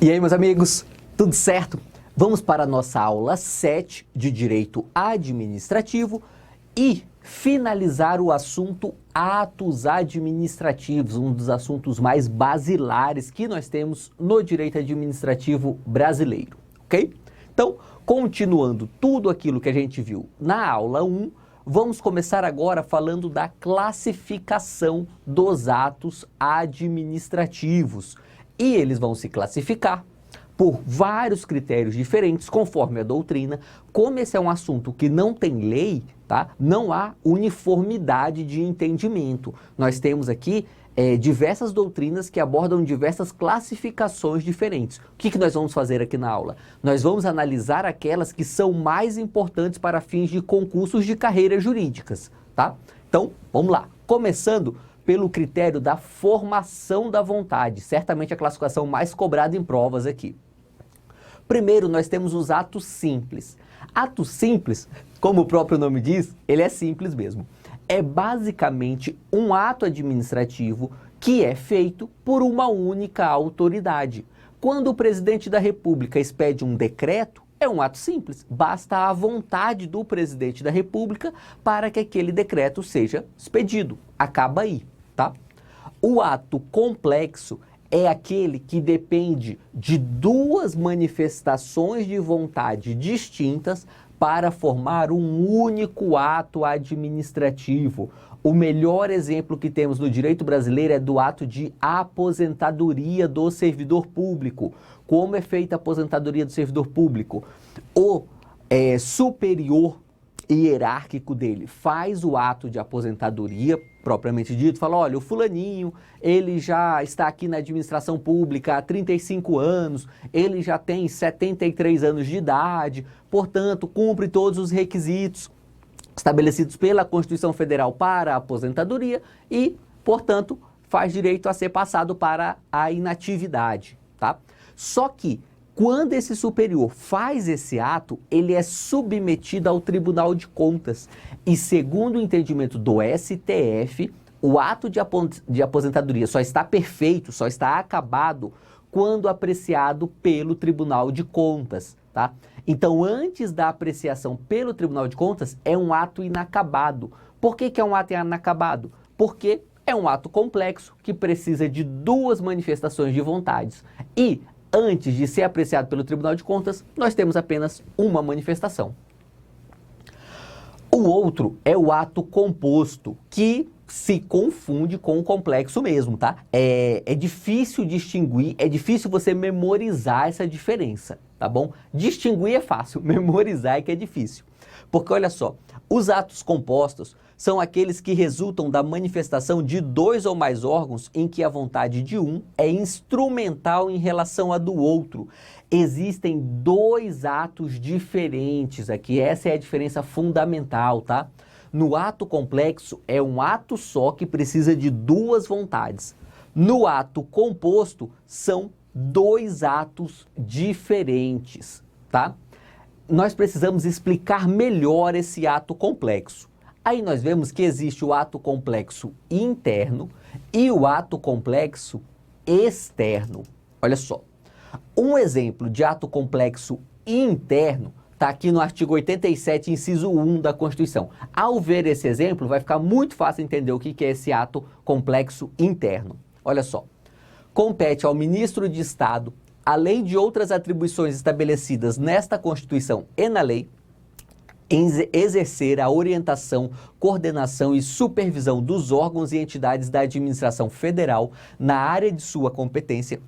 E aí, meus amigos, tudo certo? Vamos para a nossa aula 7 de Direito Administrativo e finalizar o assunto atos administrativos, um dos assuntos mais basilares que nós temos no direito administrativo brasileiro, ok? Então, continuando tudo aquilo que a gente viu na aula 1, vamos começar agora falando da classificação dos atos administrativos. E eles vão se classificar por vários critérios diferentes, conforme a doutrina. Como esse é um assunto que não tem lei, tá? Não há uniformidade de entendimento. Nós temos aqui diversas doutrinas que abordam diversas classificações diferentes. O que nós vamos fazer aqui na aula? Nós vamos analisar aquelas que são mais importantes para fins de concursos de carreiras jurídicas, tá? Então, vamos lá. Começando pelo critério da formação da vontade, certamente a classificação mais cobrada em provas aqui. Primeiro, nós temos os atos simples. Ato simples, como o próprio nome diz, ele é simples mesmo. É basicamente um ato administrativo que é feito por uma única autoridade. Quando o presidente da República expede um decreto, é um ato simples, basta a vontade do presidente da República para que aquele decreto seja expedido. Acaba aí, tá? O ato complexo é aquele que depende de duas manifestações de vontade distintas para formar um único ato administrativo. O melhor exemplo que temos no direito brasileiro é do ato de aposentadoria do servidor público. Como é feita a aposentadoria do servidor público? O superior hierárquico dele faz o ato de aposentadoria, propriamente dito, fala, olha, o fulaninho, ele já está aqui na administração pública há 35 anos, ele já tem 73 anos de idade, portanto, cumpre todos os requisitos estabelecidos pela Constituição Federal para a aposentadoria e, portanto, faz direito a ser passado para a inatividade, tá? Só que, quando esse superior faz esse ato, ele é submetido ao Tribunal de Contas. E segundo o entendimento do STF, o ato de aposentadoria só está perfeito, só está acabado, quando apreciado pelo Tribunal de Contas, tá? Então, antes da apreciação pelo Tribunal de Contas, é um ato inacabado. Por que é um ato inacabado? Porque é um ato complexo que precisa de duas manifestações de vontades. E antes de ser apreciado pelo Tribunal de Contas, nós temos apenas uma manifestação. O outro é o ato composto, que se confunde com o complexo mesmo, tá? É difícil distinguir, é difícil você memorizar essa diferença, tá bom? Distinguir é fácil, memorizar é que é difícil. Porque olha só, os atos compostos são aqueles que resultam da manifestação de dois ou mais órgãos em que a vontade de um é instrumental em relação à do outro. Existem dois atos diferentes aqui, essa é a diferença fundamental, tá? No ato complexo é um ato só que precisa de duas vontades. No ato composto são dois atos diferentes, tá? Nós precisamos explicar melhor esse ato complexo. Aí nós vemos que existe o ato complexo interno e o ato complexo externo. Olha só, um exemplo de ato complexo interno está aqui no artigo 87, inciso 1 da Constituição. Ao ver esse exemplo, vai ficar muito fácil entender o que é esse ato complexo interno. Olha só, compete ao ministro de Estado, além de outras atribuições estabelecidas nesta Constituição e na lei, exercer a orientação, coordenação e supervisão dos órgãos e entidades da administração federal na área de sua competência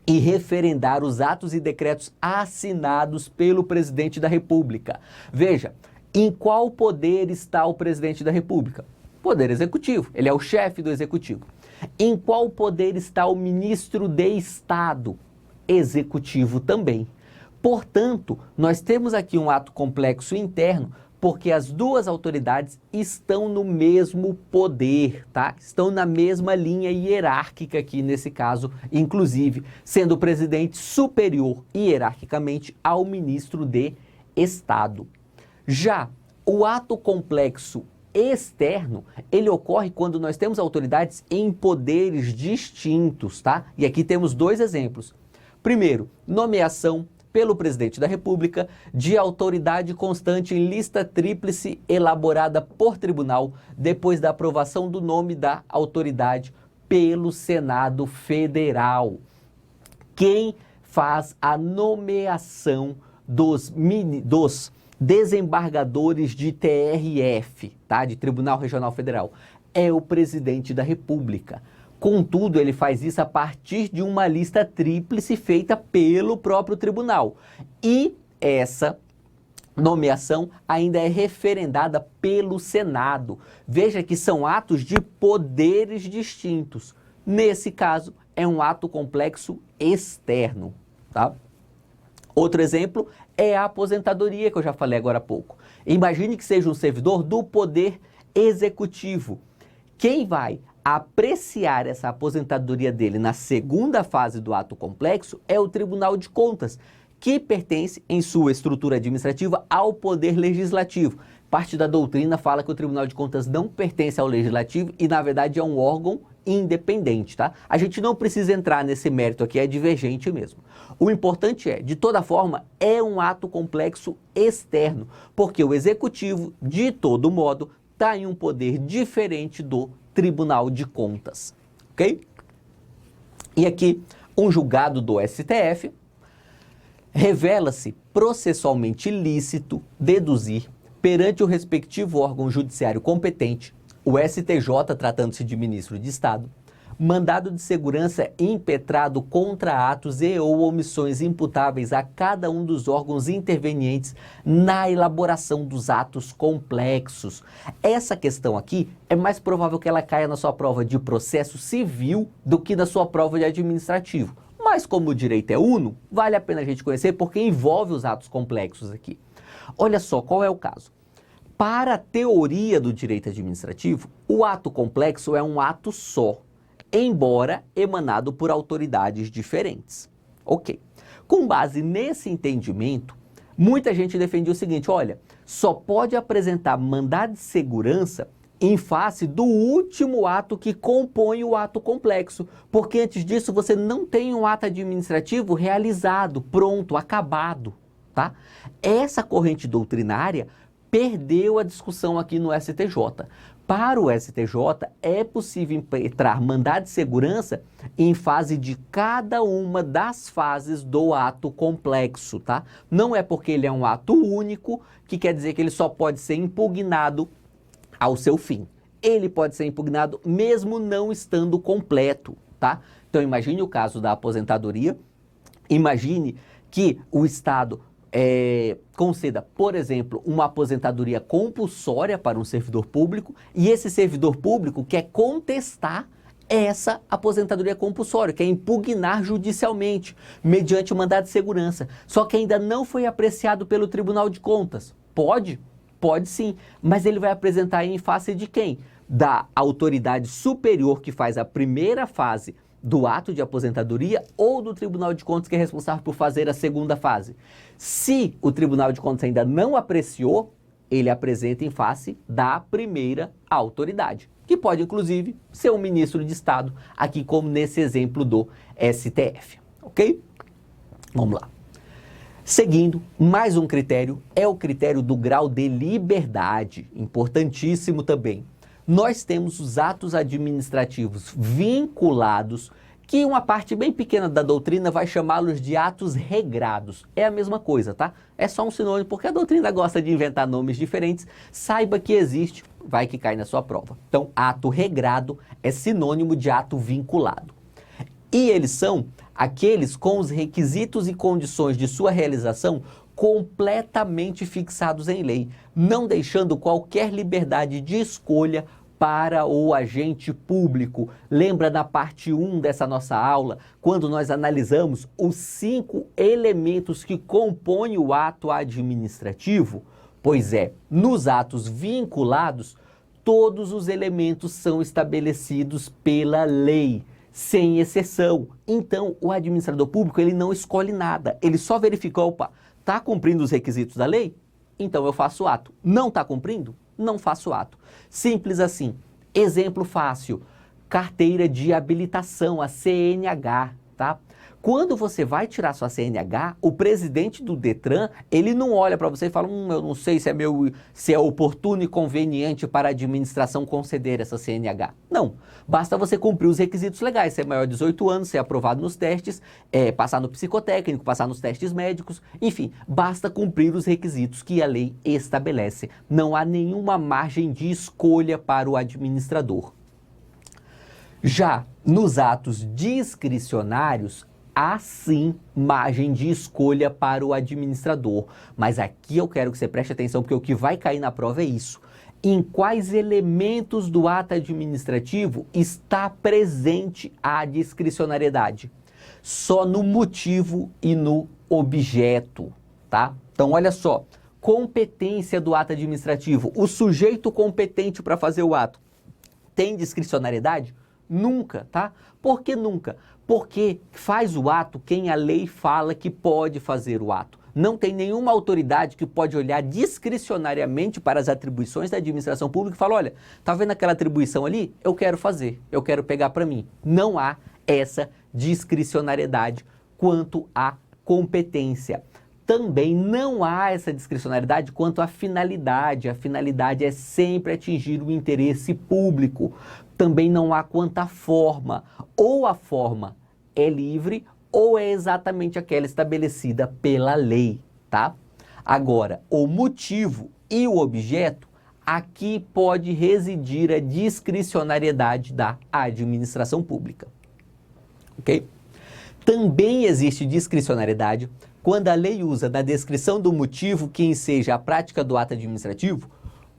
e referendar os atos e decretos assinados pelo presidente da República. Veja, em qual poder está o presidente da República? Poder executivo, ele é o chefe do executivo. Em qual poder está o ministro de Estado? Executivo também. Portanto, nós temos aqui um ato complexo interno, porque as duas autoridades estão no mesmo poder, tá? Estão na mesma linha hierárquica aqui nesse caso, inclusive sendo o presidente superior hierarquicamente ao ministro de Estado. Já o ato complexo externo, ele ocorre quando nós temos autoridades em poderes distintos, tá? E aqui temos dois exemplos. Primeiro, nomeação pelo presidente da República de autoridade constante em lista tríplice elaborada por tribunal depois da aprovação do nome da autoridade pelo Senado Federal. Quem faz a nomeação dos desembargadores de TRF, tá? De Tribunal Regional Federal, é o presidente da República. Contudo, ele faz isso a partir de uma lista tríplice feita pelo próprio tribunal. E essa nomeação ainda é referendada pelo Senado. Veja que são atos de poderes distintos. Nesse caso, é um ato complexo externo, tá? Outro exemplo é a aposentadoria, que eu já falei agora há pouco. Imagine que seja um servidor do Poder Executivo. Quem vai apreciar essa aposentadoria dele na segunda fase do ato complexo é o Tribunal de Contas, que pertence, em sua estrutura administrativa, ao Poder Legislativo. Parte da doutrina fala que o Tribunal de Contas não pertence ao Legislativo e, na verdade, é um órgão independente, tá? A gente não precisa entrar nesse mérito aqui, é divergente mesmo. O importante é, de toda forma, é um ato complexo externo, porque o Executivo, de todo modo, está em um poder diferente do Tribunal de Contas, ok? E aqui, um julgado do STF revela-se processualmente lícito deduzir perante o respectivo órgão judiciário competente, o STJ, tratando-se de ministro de Estado, mandado de segurança impetrado contra atos e ou omissões imputáveis a cada um dos órgãos intervenientes na elaboração dos atos complexos. Essa questão aqui é mais provável que ela caia na sua prova de processo civil do que na sua prova de administrativo. Mas como o direito é uno, vale a pena a gente conhecer porque envolve os atos complexos aqui. Olha só qual é o caso. Para a teoria do direito administrativo, o ato complexo é um ato só, embora emanado por autoridades diferentes. Ok. Com base nesse entendimento, muita gente defendia o seguinte, olha, só pode apresentar mandado de segurança em face do último ato que compõe o ato complexo, porque antes disso você não tem um ato administrativo realizado, pronto, acabado, tá? Essa corrente doutrinária perdeu a discussão aqui no STJ. Para o STJ, é possível impetrar mandado de segurança em fase de cada uma das fases do ato complexo, tá? Não é porque ele é um ato único que quer dizer que ele só pode ser impugnado ao seu fim. Ele pode ser impugnado mesmo não estando completo, tá? Então imagine o caso da aposentadoria, imagine que o Estado conceda, por exemplo, uma aposentadoria compulsória para um servidor público e esse servidor público quer contestar essa aposentadoria compulsória, quer impugnar judicialmente, mediante o mandado de segurança. Só que ainda não foi apreciado pelo Tribunal de Contas. Pode? Pode sim, mas ele vai apresentar em face de quem? Da autoridade superior que faz a primeira fase do ato de aposentadoria ou do Tribunal de Contas que é responsável por fazer a segunda fase. Se o Tribunal de Contas ainda não apreciou, ele apresenta em face da primeira autoridade, que pode inclusive ser um ministro de Estado, aqui como nesse exemplo do STF, ok? Vamos lá. Seguindo, mais um critério é o critério do grau de liberdade, importantíssimo também. Nós temos os atos administrativos vinculados, que uma parte bem pequena da doutrina vai chamá-los de atos regrados. É a mesma coisa, tá? É só um sinônimo, porque a doutrina gosta de inventar nomes diferentes. Saiba que existe, vai que cai na sua prova. Então, ato regrado é sinônimo de ato vinculado. E eles são aqueles com os requisitos e condições de sua realização completamente fixados em lei, não deixando qualquer liberdade de escolha para o agente público. Lembra na parte 1 dessa nossa aula, quando nós analisamos os 5 elementos que compõem o ato administrativo? Pois é, nos atos vinculados, todos os elementos são estabelecidos pela lei, sem exceção. Então, o administrador público, ele não escolhe nada, ele só verifica, opa, está cumprindo os requisitos da lei? Então eu faço o ato. Não está cumprindo? Não faço o ato. Simples assim. Exemplo fácil, carteira de habilitação, a CNH, tá? Quando você vai tirar sua CNH, o presidente do Detran, ele não olha para você e fala, eu não sei se é oportuno e conveniente para a administração conceder essa CNH. Não, basta você cumprir os requisitos legais, ser maior de 18 anos, ser aprovado nos testes, passar no psicotécnico, passar nos testes médicos, enfim, basta cumprir os requisitos que a lei estabelece. Não há nenhuma margem de escolha para o administrador. Já nos atos discricionários, há sim margem de escolha para o administrador. Mas aqui eu quero que você preste atenção, porque o que vai cair na prova é isso. Em quais elementos do ato administrativo está presente a discricionariedade? Só no motivo e no objeto, tá? Então, olha só, competência do ato administrativo. O sujeito competente para fazer o ato tem discricionariedade? Nunca, tá? Por que nunca? Porque faz o ato quem a lei fala que pode fazer o ato. Não tem nenhuma autoridade que pode olhar discricionariamente para as atribuições da administração pública e falar, olha, tá vendo aquela atribuição ali? Eu quero fazer, eu quero pegar para mim. Não há essa discricionariedade quanto à competência. Também não há essa discricionariedade quanto à finalidade. A finalidade é sempre atingir o interesse público. Também não há quanto à forma. Ou a forma é livre ou é exatamente aquela estabelecida pela lei, tá? Agora, o motivo e o objeto, aqui pode residir a discricionariedade da administração pública, ok? Também existe discricionariedade quando a lei usa na descrição do motivo que enseja a prática do ato administrativo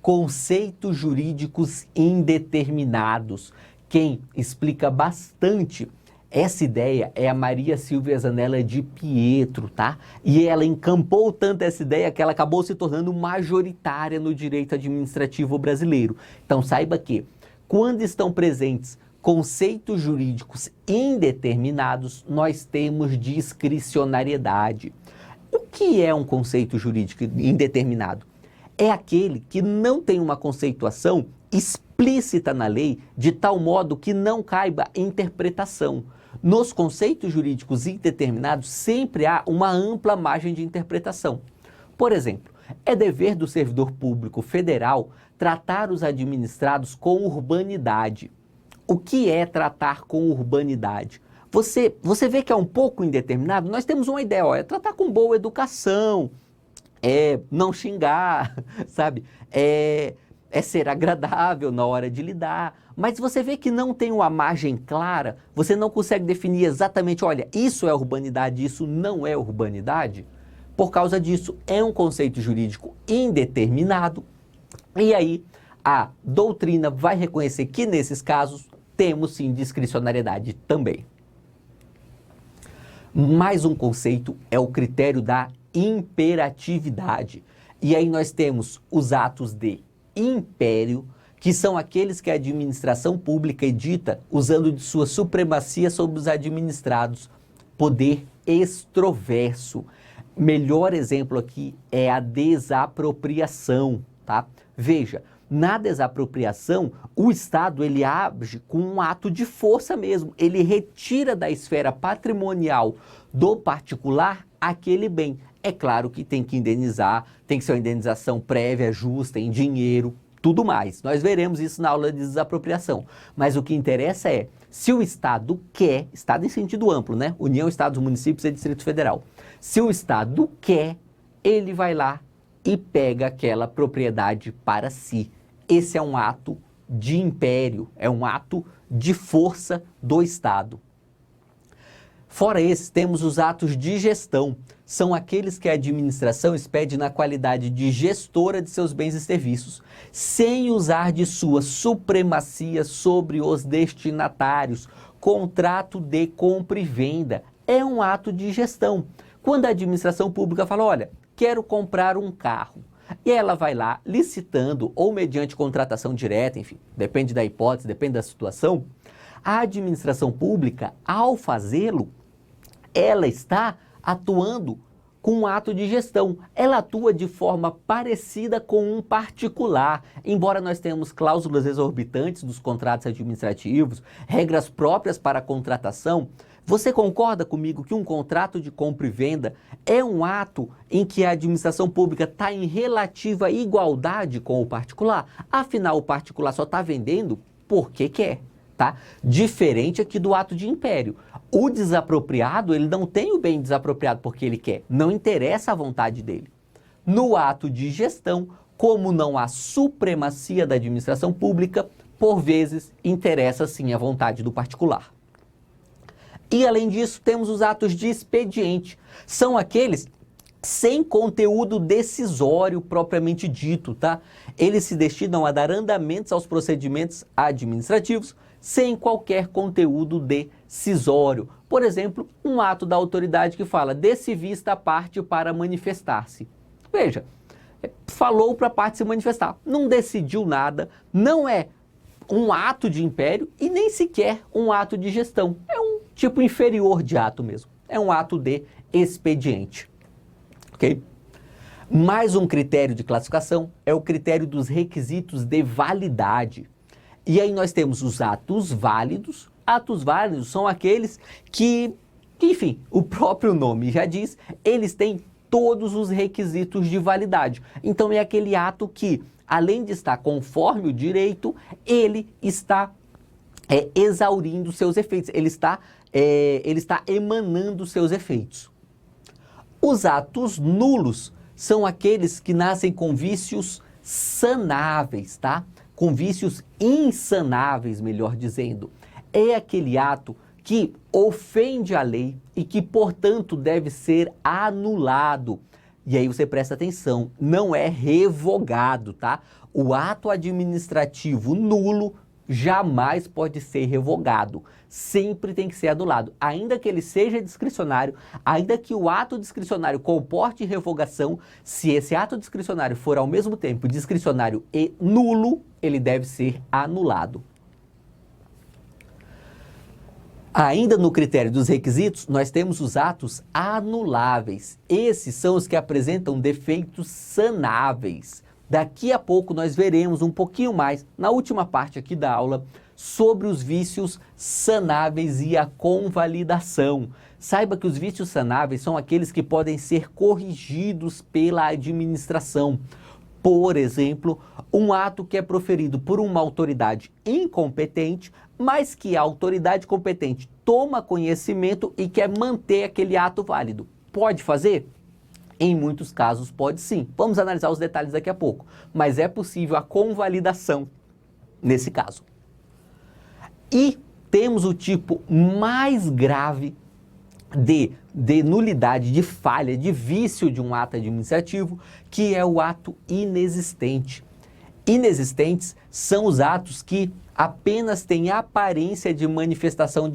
conceitos jurídicos indeterminados. Quem explica bastante essa ideia é a Maria Silvia Zanella de Pietro, tá? E ela encampou tanto essa ideia que ela acabou se tornando majoritária no direito administrativo brasileiro. Então saiba que quando estão presentes conceitos jurídicos indeterminados, nós temos discricionariedade. O que é um conceito jurídico indeterminado? É aquele que não tem uma conceituação explícita na lei, de tal modo que não caiba interpretação. Nos conceitos jurídicos indeterminados, sempre há uma ampla margem de interpretação. Por exemplo, é dever do servidor público federal tratar os administrados com urbanidade. O que é tratar com urbanidade? Você vê que é um pouco indeterminado? Nós temos uma ideia, ó, é tratar com boa educação, não xingar, sabe? É ser agradável na hora de lidar. Mas você vê que não tem uma margem clara, você não consegue definir exatamente, olha, isso é urbanidade, isso não é urbanidade. Por causa disso, é um conceito jurídico indeterminado. E aí, a doutrina vai reconhecer que nesses casos temos sim discricionariedade também. Mais um conceito é o critério da imperatividade. E aí nós temos os atos de império, que são aqueles que a administração pública edita usando de sua supremacia sobre os administrados. Poder extroverso. Melhor exemplo aqui é a desapropriação, tá? Veja, na desapropriação, o Estado ele age com um ato de força mesmo. Ele retira da esfera patrimonial do particular aquele bem. É claro que tem que indenizar, tem que ser uma indenização prévia, justa, em dinheiro, tudo mais. Nós veremos isso na aula de desapropriação. Mas o que interessa é, se o Estado quer, Estado em sentido amplo, né? União, Estados, municípios e Distrito Federal. Se o Estado quer, ele vai lá e pega aquela propriedade para si. Esse é um ato de império, é um ato de força do Estado. Fora esses, temos os atos de gestão. São aqueles que a administração expede na qualidade de gestora de seus bens e serviços, sem usar de sua supremacia sobre os destinatários. Contrato de compra e venda é um ato de gestão. Quando a administração pública fala, olha, quero comprar um carro, e ela vai lá licitando ou mediante contratação direta, enfim, depende da hipótese, depende da situação, a administração pública, ao fazê-lo, ela está atuando com um ato de gestão. Ela atua de forma parecida com um particular. Embora nós tenhamos cláusulas exorbitantes dos contratos administrativos, regras próprias para a contratação, Você concorda comigo que um contrato de compra e venda é um ato em que a administração pública está em relativa igualdade com o particular? Afinal, o particular só está vendendo porque quer, tá? Diferente aqui do ato de império. O desapropriado, ele não tem o bem desapropriado porque ele quer, não interessa a vontade dele. No ato de gestão, como não há supremacia da administração pública, por vezes interessa sim a vontade do particular. E além disso, temos os atos de expediente. São aqueles sem conteúdo decisório propriamente dito, tá? Eles se destinam a dar andamentos aos procedimentos administrativos sem qualquer conteúdo decisório. Por exemplo, um ato da autoridade que fala: dê-se vista a parte para manifestar-se. Veja, falou para a parte se manifestar, não decidiu nada, não é um ato de império e nem sequer um ato de gestão. É um tipo inferior de ato mesmo. É um ato de expediente. Ok? Mais um critério de classificação é o critério dos requisitos de validade. E aí nós temos os atos válidos. Atos válidos são aqueles que, enfim, o próprio nome já diz, eles têm todos os requisitos de validade. Então é aquele ato que, além de estar conforme o direito, ele está exaurindo seus efeitos, ele está emanando seus efeitos. Os atos nulos são aqueles que nascem com vícios sanáveis, tá? Com vícios insanáveis, melhor dizendo. É aquele ato que ofende a lei e que, portanto, deve ser anulado. E aí você presta atenção, não é revogado, tá? O ato administrativo nulo jamais pode ser revogado, sempre tem que ser anulado, ainda que ele seja discricionário, ainda que o ato discricionário comporte revogação, se esse ato discricionário for ao mesmo tempo discricionário e nulo, ele deve ser anulado. Ainda no critério dos requisitos, nós temos os atos anuláveis. Esses são os que apresentam defeitos sanáveis. Daqui a pouco nós veremos um pouquinho mais, na última parte aqui da aula, sobre os vícios sanáveis e a convalidação. Saiba que os vícios sanáveis são aqueles que podem ser corrigidos pela administração. Por exemplo, um ato que é proferido por uma autoridade incompetente, mas que a autoridade competente toma conhecimento e quer manter aquele ato válido. Pode fazer? Em muitos casos pode sim. Vamos analisar os detalhes daqui a pouco. Mas é possível a convalidação nesse caso. E temos o tipo mais grave de nulidade, de falha, de vício de um ato administrativo, que é o ato inexistente. Inexistentes são os atos que apenas têm aparência de manifestação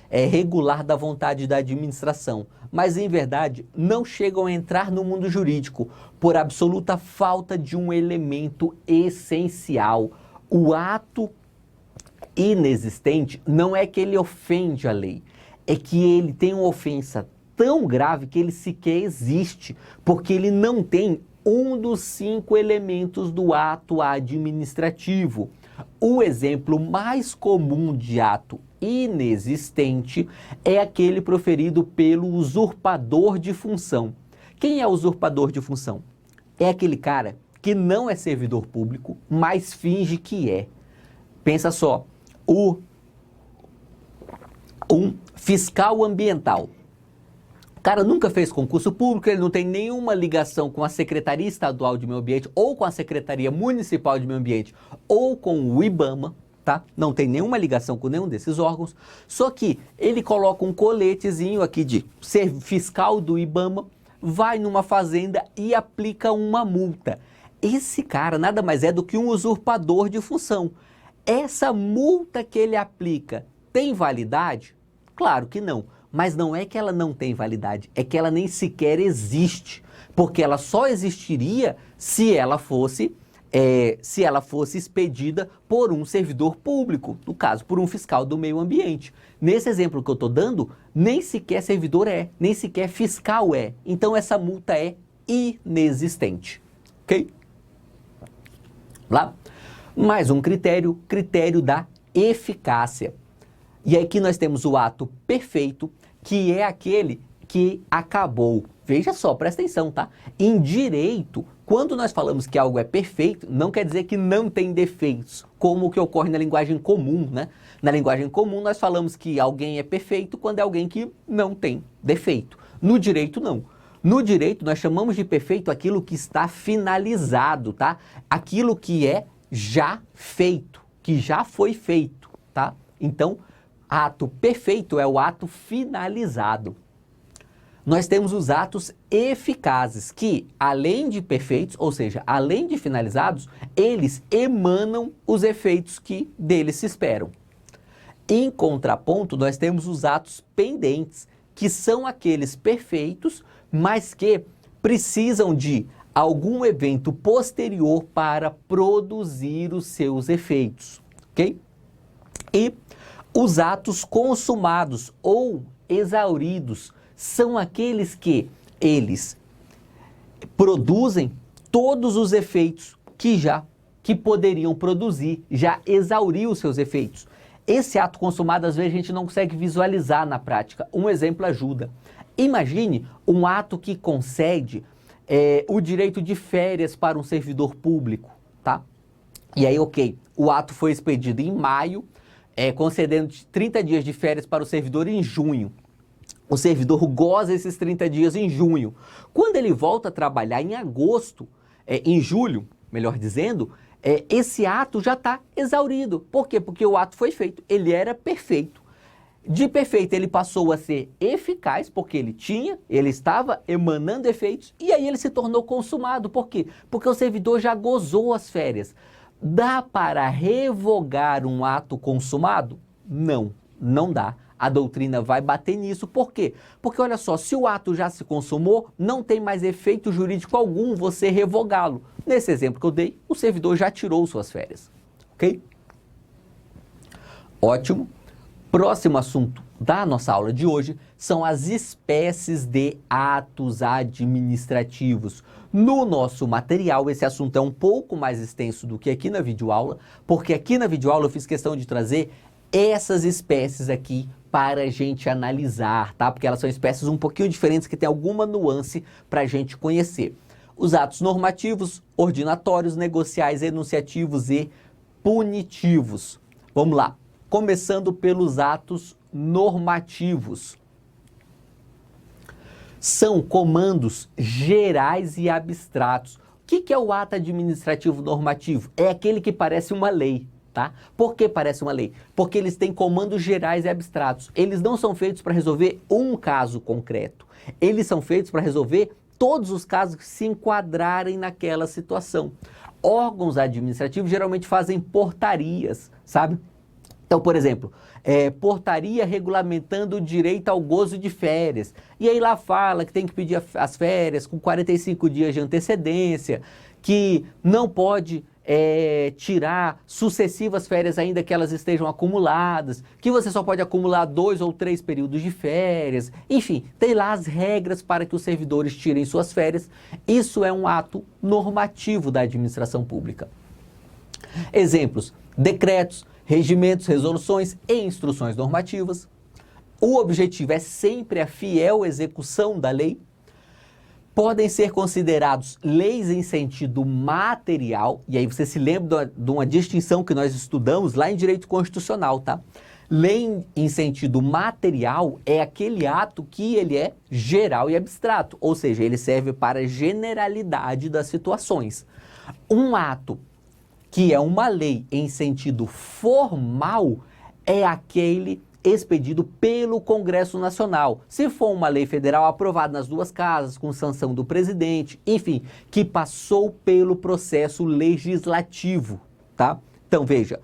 regular da vontade da administração, mas em verdade não chegam a entrar no mundo jurídico por absoluta falta de um elemento essencial. O ato inexistente não é que ele ofende a lei, é que ele tem uma ofensa tão grave que ele sequer existe, porque ele não tem um dos 5 elementos do ato administrativo. O exemplo mais comum de ato inexistente é aquele proferido pelo usurpador de função. Quem é o usurpador de função? É aquele cara que não é servidor público, mas finge que é. Pensa só, um fiscal ambiental. O cara nunca fez concurso público, ele não tem nenhuma ligação com a Secretaria Estadual de Meio Ambiente, ou com a Secretaria Municipal de Meio Ambiente, ou com o IBAMA, tá? Não tem nenhuma ligação com nenhum desses órgãos, só que ele coloca um coletezinho aqui de ser fiscal do IBAMA, vai numa fazenda e aplica uma multa. Esse cara nada mais é do que um usurpador de função. Essa multa que ele aplica tem validade? Claro que não. Mas não é que ela não tem validade, é que ela nem sequer existe, porque ela só existiria se ela fosse expedida por um servidor público, no caso, por um fiscal do meio ambiente. Nesse exemplo que eu estou dando, nem sequer servidor é, nem sequer fiscal é. Então essa multa é inexistente, ok? Lá. Mais um critério da eficácia. E aqui nós temos o ato perfeito, que é aquele que acabou. Veja só, presta atenção, tá? Em direito, quando nós falamos que algo é perfeito, não quer dizer que não tem defeitos, como o que ocorre na linguagem comum, né? Na linguagem comum, nós falamos que alguém é perfeito quando é alguém que não tem defeito. No direito, não. No direito, nós chamamos de perfeito aquilo que está finalizado, tá? Aquilo que é já feito, que já foi feito, tá? Então, ato perfeito é o ato finalizado. Nós temos os atos eficazes, que além de perfeitos, ou seja, além de finalizados, eles emanam os efeitos que deles se esperam. Em contraponto, nós temos os atos pendentes, que são aqueles perfeitos, mas que precisam de algum evento posterior para produzir os seus efeitos, ok? E os atos consumados ou exauridos são aqueles que eles produzem todos os efeitos que poderiam produzir, já exauriu os seus efeitos. Esse ato consumado, às vezes, a gente não consegue visualizar na prática. Um exemplo ajuda. Imagine um ato que concede o direito de férias para um servidor público, tá? E aí, ok, o ato foi expedido em maio, concedendo 30 dias de férias para o servidor em junho. O servidor goza esses 30 dias em junho. Quando ele volta a trabalhar em agosto, em julho, melhor dizendo, esse ato já está exaurido. Por quê? Porque o ato foi feito, ele era perfeito. De perfeito ele passou a ser eficaz, porque ele estava emanando efeitos, e aí ele se tornou consumado. Por quê? Porque o servidor já gozou as férias. Dá para revogar um ato consumado? Não, não dá. A doutrina vai bater nisso. Por quê? Porque olha só, se o ato já se consumou, não tem mais efeito jurídico algum você revogá-lo. Nesse exemplo que eu dei, o servidor já tirou suas férias. Ok? Ótimo. Próximo assunto da nossa aula de hoje são as espécies de atos administrativos. No nosso material, esse assunto é um pouco mais extenso do que aqui na videoaula, porque aqui na videoaula eu fiz questão de trazer essas espécies aqui para a gente analisar, tá? Porque elas são espécies um pouquinho diferentes, que tem alguma nuance para a gente conhecer. Os atos normativos, ordinatórios, negociais, enunciativos e punitivos. Vamos lá. Começando pelos atos normativos. São comandos gerais e abstratos. O que é o ato administrativo normativo? É aquele que parece uma lei, tá? Por que parece uma lei? Porque eles têm comandos gerais e abstratos. Eles não são feitos para resolver um caso concreto. Eles são feitos para resolver todos os casos que se enquadrarem naquela situação. Órgãos administrativos geralmente fazem portarias, sabe? Então, por exemplo, portaria regulamentando o direito ao gozo de férias. E aí lá fala que tem que pedir as férias com 45 dias de antecedência, que não pode tirar sucessivas férias ainda que elas estejam acumuladas, que você só pode acumular 2 ou 3 períodos de férias. Enfim, tem lá as regras para que os servidores tirem suas férias. Isso é um ato normativo da administração pública. Exemplos: decretos, regimentos, resoluções e instruções normativas. O objetivo é sempre a fiel execução da lei. Podem ser considerados leis em sentido material, e aí você se lembra de uma distinção que nós estudamos lá em direito constitucional, tá? Lei em sentido material é aquele ato que ele é geral e abstrato, ou seja, ele serve para a generalidade das situações. Um ato que é uma lei em sentido formal, é aquele expedido pelo Congresso Nacional. Se for uma lei federal aprovada nas duas casas, com sanção do presidente, enfim, que passou pelo processo legislativo, tá? Então, veja,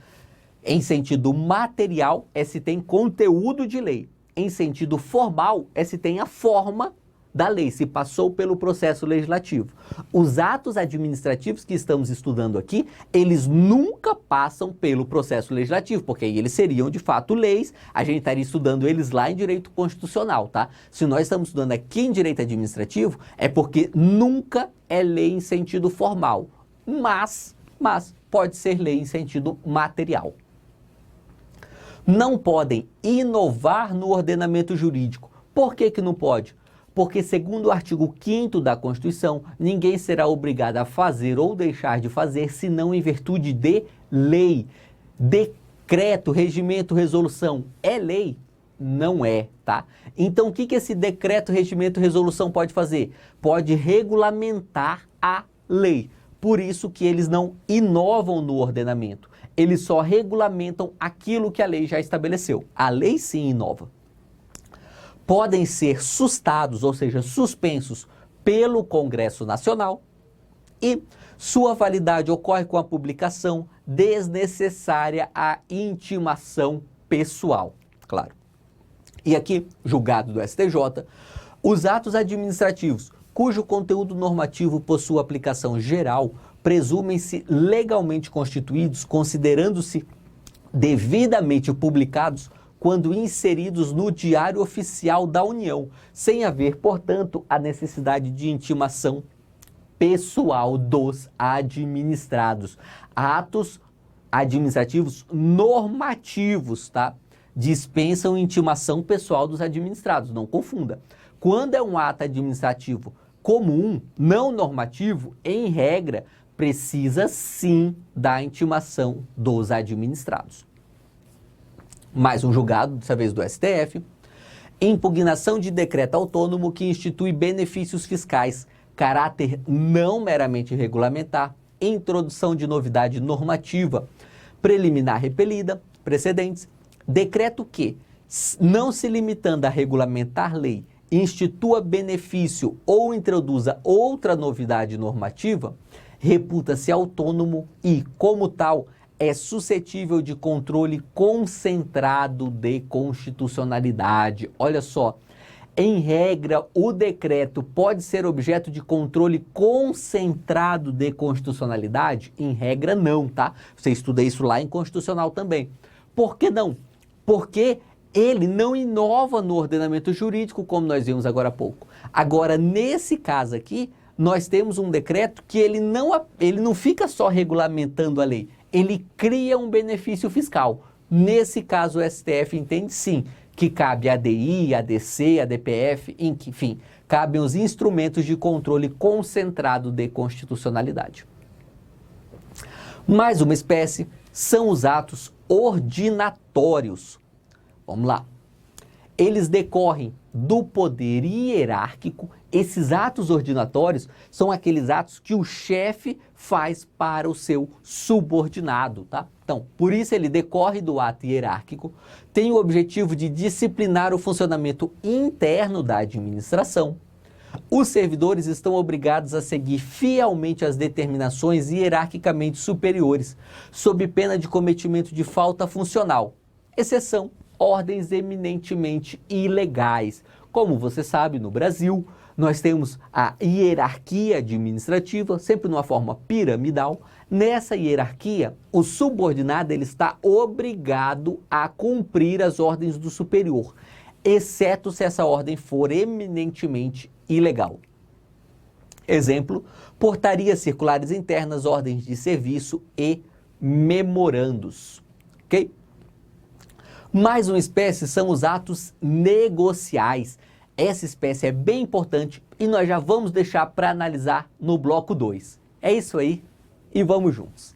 em sentido material, é se tem conteúdo de lei. Em sentido formal, é se tem a forma da lei, se passou pelo processo legislativo. Os atos administrativos que estamos estudando aqui, eles nunca passam pelo processo legislativo, porque aí eles seriam de fato leis, a gente estaria estudando eles lá em direito constitucional, tá? Se nós estamos estudando aqui em direito administrativo, é porque nunca é lei em sentido formal, mas pode ser lei em sentido material. não podem inovar no ordenamento jurídico. Por que que não pode? Porque, segundo o artigo 5º da Constituição, ninguém será obrigado a fazer ou deixar de fazer, senão em virtude de lei. Decreto, regimento, resolução é lei? Não é, tá? Então, o que que esse decreto, regimento, resolução pode fazer? Pode regulamentar a lei. Por isso que eles não inovam no ordenamento. Eles só regulamentam aquilo que a lei já estabeleceu. A lei sim inova. Podem ser sustados, ou seja, suspensos pelo Congresso Nacional e sua validade ocorre com a publicação desnecessária à intimação pessoal, claro. E aqui, julgado do STJ, os atos administrativos cujo conteúdo normativo possua aplicação geral presumem-se legalmente constituídos, considerando-se devidamente publicados quando inseridos no Diário Oficial da União, sem haver, portanto, a necessidade de intimação pessoal dos administrados. Atos administrativos normativos, tá? Dispensam intimação pessoal dos administrados, não confunda. Quando é um ato administrativo comum, não normativo, em regra, precisa sim da intimação dos administrados. Mais um julgado, dessa vez do STF. Impugnação de decreto autônomo que institui benefícios fiscais, caráter não meramente regulamentar, introdução de novidade normativa, preliminar repelida, precedentes, decreto que, não se limitando a regulamentar lei, institua benefício ou introduza outra novidade normativa, reputa-se autônomo e, como tal, é suscetível de controle concentrado de constitucionalidade. Olha só, em regra, o decreto pode ser objeto de controle concentrado de constitucionalidade? Em regra, não, tá? Você estuda isso lá em constitucional também. Por que não? Porque ele não inova no ordenamento jurídico, como nós vimos agora há pouco. Agora, nesse caso aqui, nós temos um decreto que ele não fica só regulamentando a lei, ele cria um benefício fiscal. Nesse caso, o STF entende sim que cabe a ADI, a ADC, a DPF, enfim, cabem os instrumentos de controle concentrado de constitucionalidade. Mais uma espécie são os atos ordinatórios. Vamos lá. Eles decorrem do poder hierárquico. Esses atos ordinatórios são aqueles atos que o chefe faz para o seu subordinado, tá? Então, por isso ele decorre do ato hierárquico, tem o objetivo de disciplinar o funcionamento interno da administração. Os servidores estão obrigados a seguir fielmente as determinações hierarquicamente superiores, sob pena de cometimento de falta funcional. Exceção: ordens eminentemente ilegais. Como você sabe, no Brasil, nós temos a hierarquia administrativa, sempre numa forma piramidal. Nessa hierarquia, o subordinado ele está obrigado a cumprir as ordens do superior, exceto se essa ordem for eminentemente ilegal. Exemplo: portarias circulares internas, ordens de serviço e memorandos. Ok? Mais uma espécie são os atos negociais. Essa espécie é bem importante e nós já vamos deixar para analisar no bloco 2. É isso aí e vamos juntos.